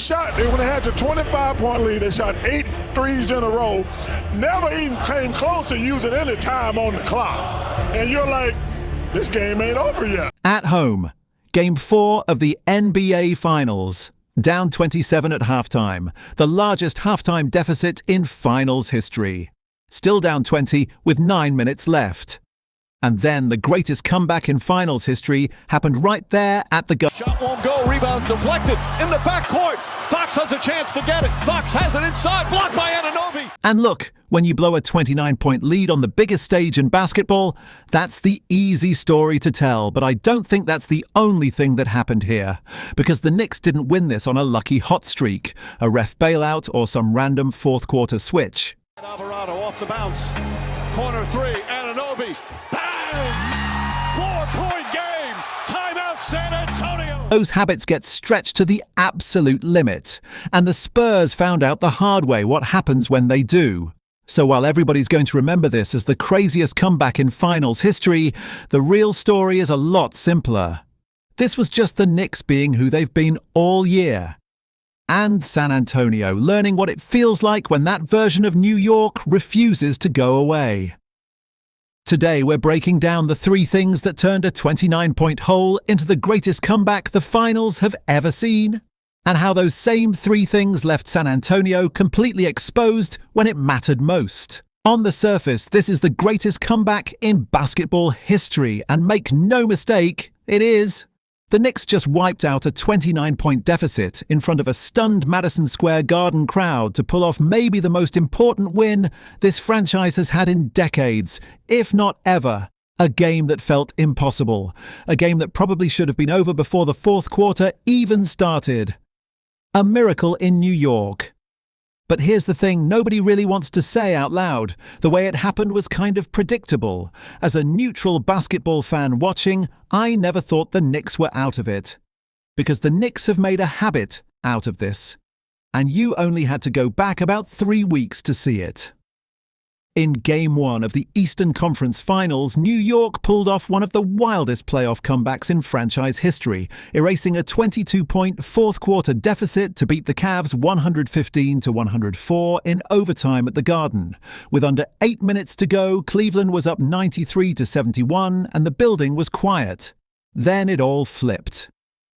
when they had the 25-point lead, they shot 8 threes in a row, never even came close to using any time on the clock. And you're like, this game ain't over yet. At home, Game 4 of the NBA Finals. Down 27 at halftime, the largest halftime deficit in Finals history. Still down 20 with 9 minutes left. And then the greatest comeback in Finals history happened right there at the goal. Shot won't go, rebound deflected in the backcourt. Fox has a chance to get it. Fox has it inside, blocked by Anunoby. And look, when you blow a 29-point lead on the biggest stage in basketball, that's the easy story to tell, but I don't think that's the only thing that happened here, because the Knicks didn't win this on a lucky hot streak, a ref bailout, or some random fourth-quarter switch. Alvarado off the bounce. Corner three, Anunoby. Bang! 4-point game. Timeout, San Antonio. Those habits get stretched to the absolute limit, and the Spurs found out the hard way what happens when they do. So while everybody's going to remember this as the craziest comeback in Finals history, the real story is a lot simpler. This was just the Knicks being who they've been all year. And San Antonio learning what it feels like when that version of New York refuses to go away. Today we're breaking down the 3 things that turned a 29-point hole into the greatest comeback the Finals have ever seen, and how those same 3 things left San Antonio completely exposed when it mattered most. On the surface, this is the greatest comeback in basketball history, and make no mistake, it is. The Knicks just wiped out a 29-point deficit in front of a stunned Madison Square Garden crowd to pull off maybe the most important win this franchise has had in decades, if not ever. A game that felt impossible. A game that probably should have been over before the fourth quarter even started. A miracle in New York. But here's the thing nobody really wants to say out loud. The way it happened was kind of predictable. As a neutral basketball fan watching, I never thought the Knicks were out of it. Because the Knicks have made a habit out of this. And you only had to go back about 3 weeks to see it. In Game 1 of the Eastern Conference Finals, New York pulled off one of the wildest playoff comebacks in franchise history, erasing a 22-point fourth-quarter deficit to beat the Cavs 115-104 in overtime at the Garden. With under 8 minutes to go, Cleveland was up 93-71 and the building was quiet. Then it all flipped.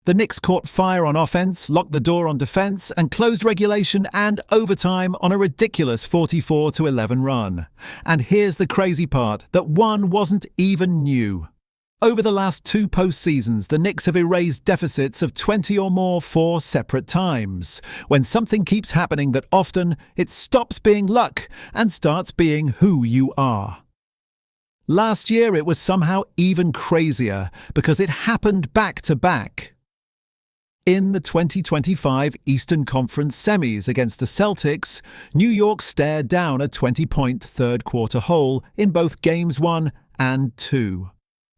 The Knicks caught fire on offense, locked the door on defense, and closed regulation and overtime on a ridiculous 44-11 run. And here's the crazy part, that one wasn't even new. Over the last 2 postseasons, the Knicks have erased deficits of 20 or more 4 separate times. When something keeps happening that often, it stops being luck and starts being who you are. Last year, it was somehow even crazier because it happened back to back. In the 2025 Eastern Conference semis against the Celtics, New York stared down a 20-point third-quarter hole in both Games 1 and 2.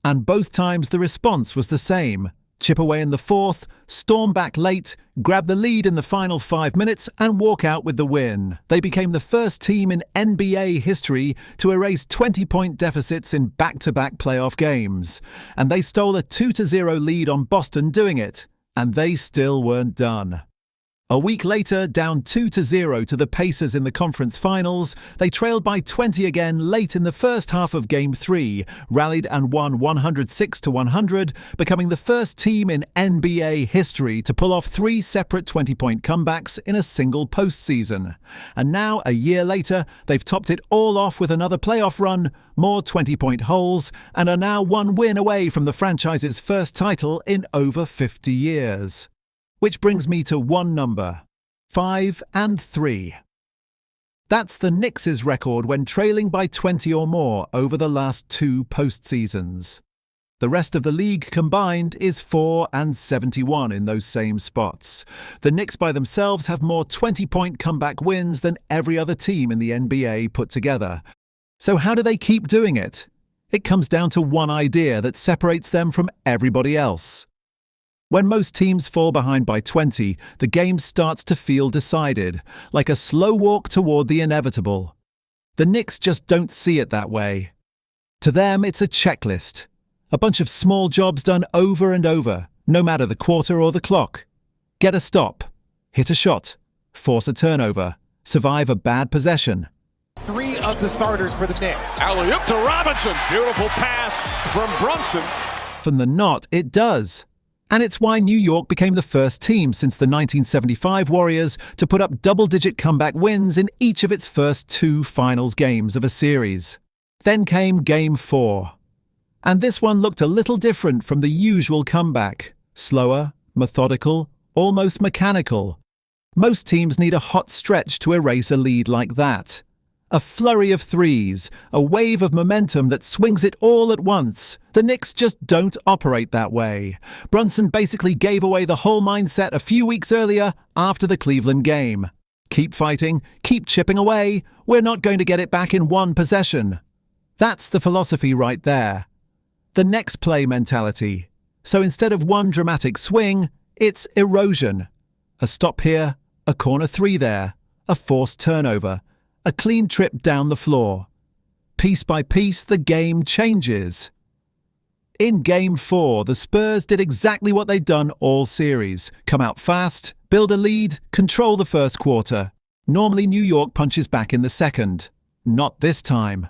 And both times the response was the same. Chip away in the fourth, storm back late, grab the lead in the final 5 minutes and walk out with the win. They became the first team in NBA history to erase 20-point deficits in back-to-back playoff games. And they stole a 2-0 lead on Boston doing it. And they still weren't done. A week later, down 2-0 to the Pacers in the conference finals, they trailed by 20 again late in the first half of Game 3, rallied and won 106-100, becoming the first team in NBA history to pull off 3 separate 20-point comebacks in a single postseason. And now, a year later, they've topped it all off with another playoff run, more 20-point holes, and are now 1 win away from the franchise's first title in over 50 years. Which brings me to one number, 5 and 3. That's the Knicks' record when trailing by 20 or more over the last 2 postseasons. The rest of the league combined is 4 and 71 in those same spots. The Knicks by themselves have more 20-point comeback wins than every other team in the NBA put together. So how do they keep doing it? It comes down to one idea that separates them from everybody else. When most teams fall behind by 20, the game starts to feel decided, like a slow walk toward the inevitable. The Knicks just don't see it that way. To them, it's a checklist. A bunch of small jobs done over and over, no matter the quarter or the clock. Get a stop. hit a shot, force a turnover, survive a bad possession. 3 of the starters for the Knicks. Alley-oop to Robinson. Beautiful pass from Brunson. From the not, it does. And it's why New York became the first team since the 1975 Warriors to put up double-digit comeback wins in each of its first 2 finals games of a series. Then came Game 4. And this one looked a little different from the usual comeback. Slower, methodical, almost mechanical. Most teams need a hot stretch to erase a lead like that. A flurry of threes, a wave of momentum that swings it all at once. The Knicks just don't operate that way. Brunson basically gave away the whole mindset a few weeks earlier after the Cleveland game. Keep fighting, keep chipping away. We're not going to get it back in one possession. That's the philosophy right there. The next play mentality. So instead of one dramatic swing, it's erosion. A stop here, a corner 3 there, a forced turnover, a clean trip down the floor. Piece by piece, the game changes. In Game 4, the Spurs did exactly what they'd done all series. Come out fast, build a lead, control the first quarter. Normally New York punches back in the second. Not this time.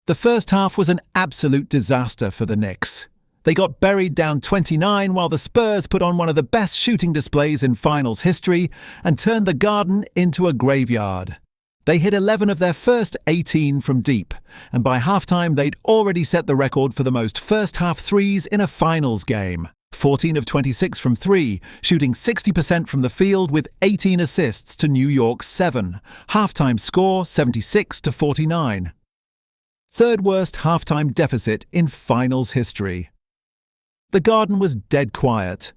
The first half was an absolute disaster for the Knicks. They got buried down 29 while the Spurs put on one of the best shooting displays in finals history and turned the Garden into a graveyard. They hit 11 of their first 18 from deep, and by halftime they'd already set the record for the most first-half threes in a finals game. 14 of 26 from 3, shooting 60% from the field with 18 assists to New York's 7. Halftime score 76-49. Third worst halftime deficit in finals history. The Garden was dead quiet.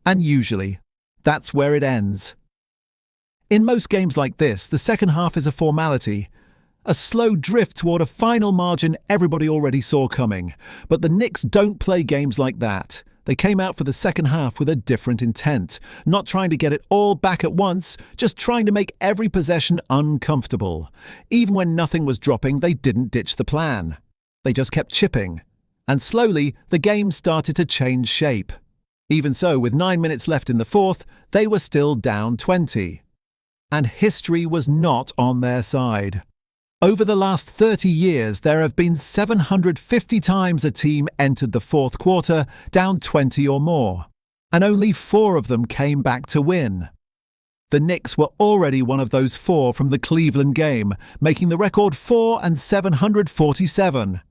And usually, that's where it ends. In most games like this, the second half is a formality, a slow drift toward a final margin everybody already saw coming. But the Knicks don't play games like that. They came out for the second half with a different intent, not trying to get it all back at once, just trying to make every possession uncomfortable. Even when nothing was dropping, they didn't ditch the plan. They just kept chipping. And slowly, the game started to change shape. Even so, with 9 minutes left in the fourth, they were still down 20. And history was not on their side. Over the last 30 years, there have been 750 times a team entered the fourth quarter down 20 or more, and only 4 of them came back to win. The Knicks were already one of those 4 from the Cleveland game, making the record 4 and 747.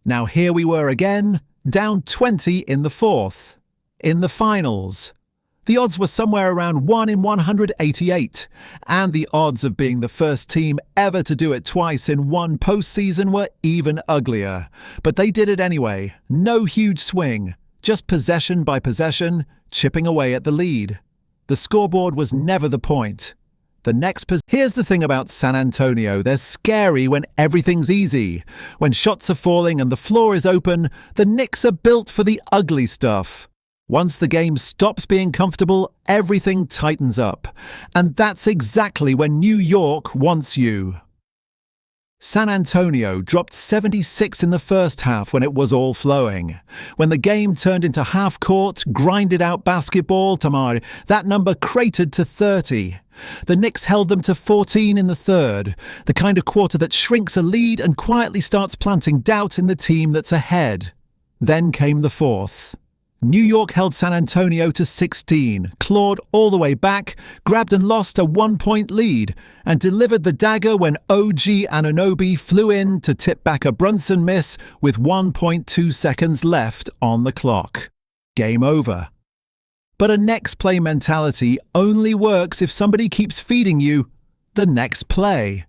Now here we were again, down 20 in the fourth. In the finals. The odds were somewhere around 1 in 188, and the odds of being the first team ever to do it twice in one postseason were even uglier. But they did it anyway. No huge swing, just possession by possession, chipping away at the lead. The scoreboard was never the point. Here's the thing about San Antonio. They're scary when everything's easy. When shots are falling and the floor is open, the Knicks are built for the ugly stuff. Once the game stops being comfortable, everything tightens up. And that's exactly when New York wants you. San Antonio dropped 76 in the first half when it was all flowing. When the game turned into half-court, grinded-out basketball, Tamar, that number cratered to 30. The Knicks held them to 14 in the third, the kind of quarter that shrinks a lead and quietly starts planting doubt in the team that's ahead. Then came the fourth. New York held San Antonio to 16, clawed all the way back, grabbed and lost a 1-point lead, and delivered the dagger when OG Anunoby flew in to tip back a Brunson miss with 1.2 seconds left on the clock. Game over. But a next play mentality only works if somebody keeps feeding you the next play.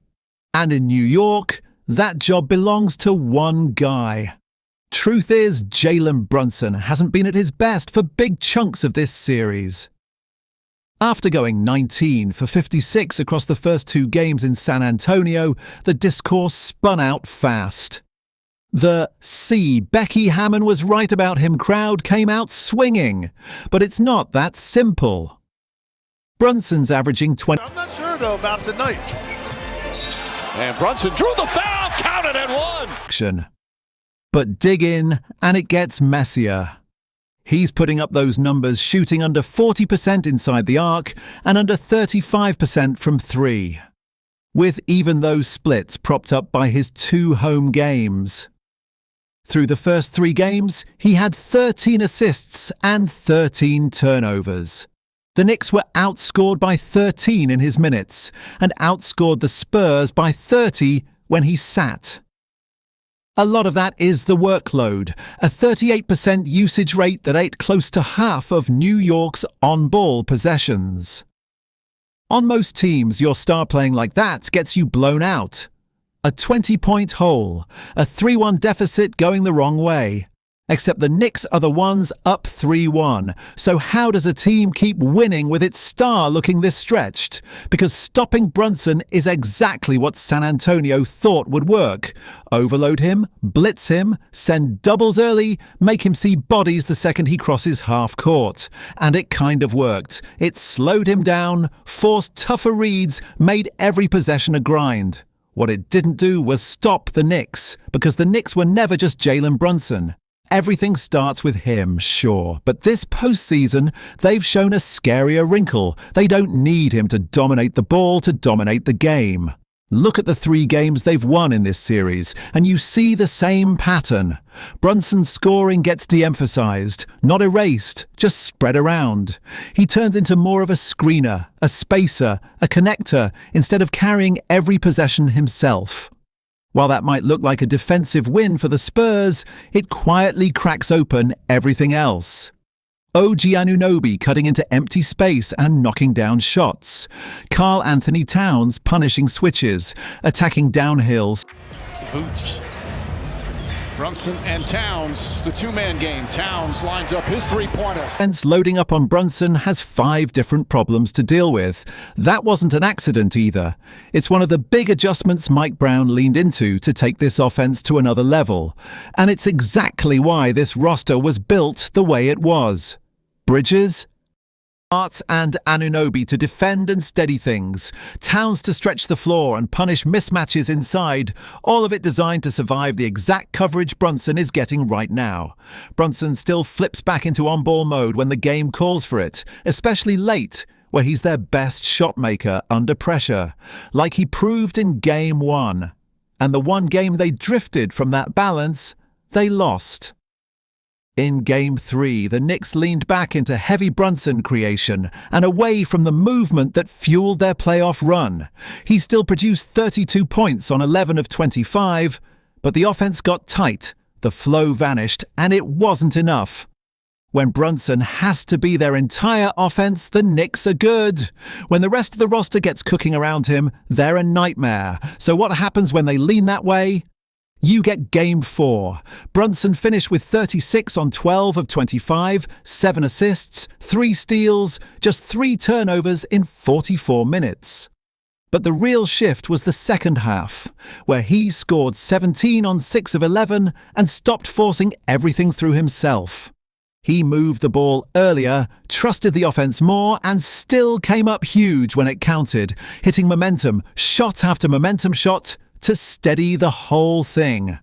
And in New York, that job belongs to one guy. Truth is, Jalen Brunson hasn't been at his best for big chunks of this series. After going 19 for 56 across the first 2 games in San Antonio, the discourse spun out fast. The "See, Becky Hammon was right about him" crowd came out swinging, but it's not that simple. Brunson's averaging 20. I'm not sure, though, about tonight. And Brunson drew the foul, counted and won. But dig in, and it gets messier. He's putting up those numbers, shooting under 40% inside the arc and under 35% from three, with even those splits propped up by his 2 home games. Through the first 3 games, he had 13 assists and 13 turnovers. The Knicks were outscored by 13 in his minutes and outscored the Spurs by 30 when he sat. A lot of that is the workload, a 38% usage rate that ate close to half of New York's on-ball possessions. On most teams, your star playing like that gets you blown out. A 20-point hole, a 3-1 deficit going the wrong way. Except the Knicks are the ones up 3-1. So how does a team keep winning with its star looking this stretched? Because stopping Brunson is exactly what San Antonio thought would work. Overload him, blitz him, send doubles early, make him see bodies the second he crosses half court. And it kind of worked. It slowed him down, forced tougher reads, made every possession a grind. What it didn't do was stop the Knicks, because the Knicks were never just Jalen Brunson. Everything starts with him, sure, but this postseason, they've shown a scarier wrinkle. They don't need him to dominate the ball to dominate the game. Look at the 3 games they've won in this series, and you see the same pattern. Brunson's scoring gets de-emphasized, not erased, just spread around. He turns into more of a screener, a spacer, a connector, instead of carrying every possession himself. While that might look like a defensive win for the Spurs, it quietly cracks open everything else. OG Anunoby cutting into empty space and knocking down shots. Karl Anthony Towns punishing switches, attacking downhills. Boots. Brunson and Towns, the 2-man game. Towns lines up his 3-pointer. Defense loading up on Brunson has 5 different problems to deal with. That wasn't an accident either. It's one of the big adjustments Mike Brown leaned into to take this offense to another level. And it's exactly why this roster was built the way it was. Bridges, Hart and Anunoby to defend and steady things, Towns to stretch the floor and punish mismatches inside, all of it designed to survive the exact coverage Brunson is getting right now. Brunson still flips back into on-ball mode when the game calls for it, especially late, where he's their best shot maker under pressure, like he proved in Game 1. And the one game they drifted from that balance, they lost. In Game 3, the Knicks leaned back into heavy Brunson creation and away from the movement that fueled their playoff run. He still produced 32 points on 11 of 25, but the offense got tight, the flow vanished, and it wasn't enough. When Brunson has to be their entire offense, the Knicks are good. When the rest of the roster gets cooking around him, they're a nightmare. So what happens when they lean that way? You get Game 4. Brunson finished with 36 on 12 of 25, 7 assists, 3 steals, just 3 turnovers in 44 minutes. But the real shift was the second half, where he scored 17 on 6 of 11 and stopped forcing everything through himself. He moved the ball earlier, trusted the offense more, and still came up huge when it counted, hitting momentum, shot after momentum shot, to steady the whole thing.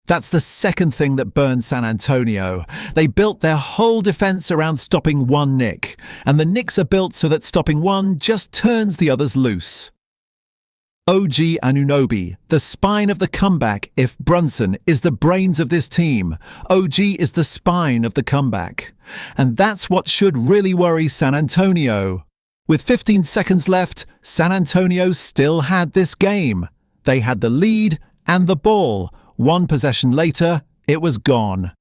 That's the second thing that burned San Antonio. They built their whole defense around stopping one Knick, and the Knicks are built so that stopping one just turns the others loose. OG Anunoby, the spine of the comeback. If Brunson is the brains of this team, OG is the spine of the comeback. And that's what should really worry San Antonio. With 15 seconds left, San Antonio still had this game. They had the lead and the ball. One possession later, it was gone.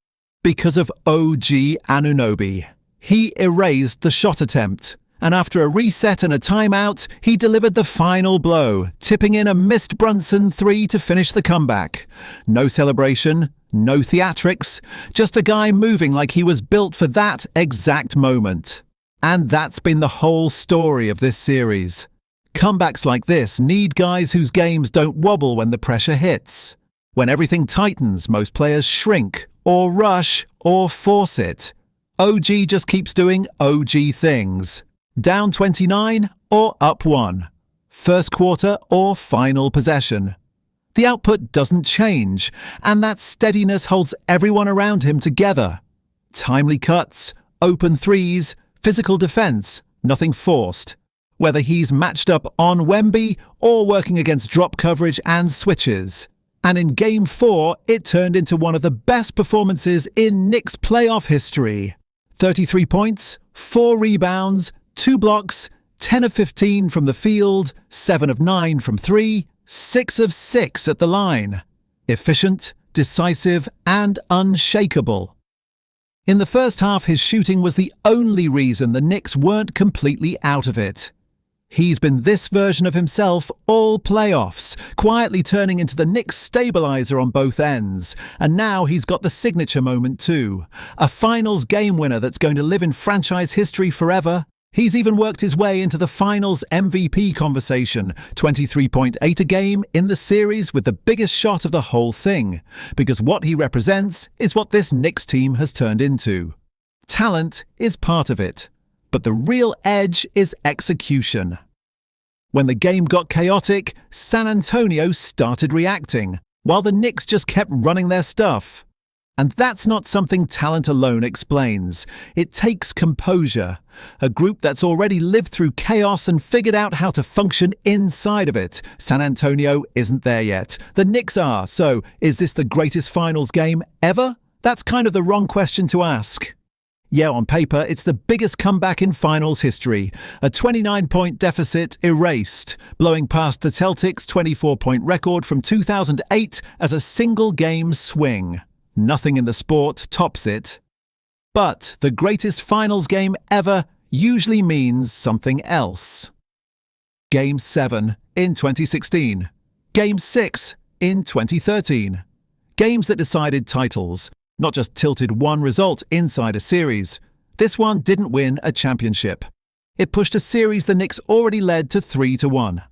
Because of OG Anunoby. He erased the shot attempt. And after a reset and a timeout, he delivered the final blow, tipping in a missed Brunson 3 to finish the comeback. No celebration, no theatrics, just a guy moving like he was built for that exact moment. And that's been the whole story of this series. Comebacks like this need guys whose games don't wobble when the pressure hits. When everything tightens, most players shrink, or rush, or force it. OG just keeps doing OG things. Down 29 or up 1. First quarter or final possession. The output doesn't change, and that steadiness holds everyone around him together. Timely cuts, open threes, physical defense, nothing forced. Whether he's matched up on Wemby or working against drop coverage and switches. And in Game 4, it turned into one of the best performances in Knicks playoff history. 33 points, 4 rebounds, 2 blocks, 10 of 15 from the field, 7 of 9 from 3, 6 of 6 at the line. Efficient, decisive, and unshakable. In the first half, his shooting was the only reason the Knicks weren't completely out of it. He's been this version of himself all playoffs, quietly turning into the Knicks stabilizer on both ends. And now he's got the signature moment too. A finals game winner that's going to live in franchise history forever. He's even worked his way into the finals MVP conversation, 23.8 a game in the series with the biggest shot of the whole thing. Because what he represents is what this Knicks team has turned into. Talent is part of it. But the real edge is execution. When the game got chaotic, San Antonio started reacting, while the Knicks just kept running their stuff. And that's not something talent alone explains. It takes composure. A group that's already lived through chaos and figured out how to function inside of it. San Antonio isn't there yet. The Knicks are, so is this the greatest finals game ever? That's kind of the wrong question to ask. Yeah, on paper, it's the biggest comeback in finals history. A 29-point deficit erased, blowing past the Celtics' 24-point record from 2008 as a single-game swing. Nothing in the sport tops it. But the greatest finals game ever usually means something else. Game 7 in 2016. Game 6 in 2013. Games that decided titles. Not just tilted one result inside a series. This one didn't win a championship. It pushed a series the Knicks already led to 3-1.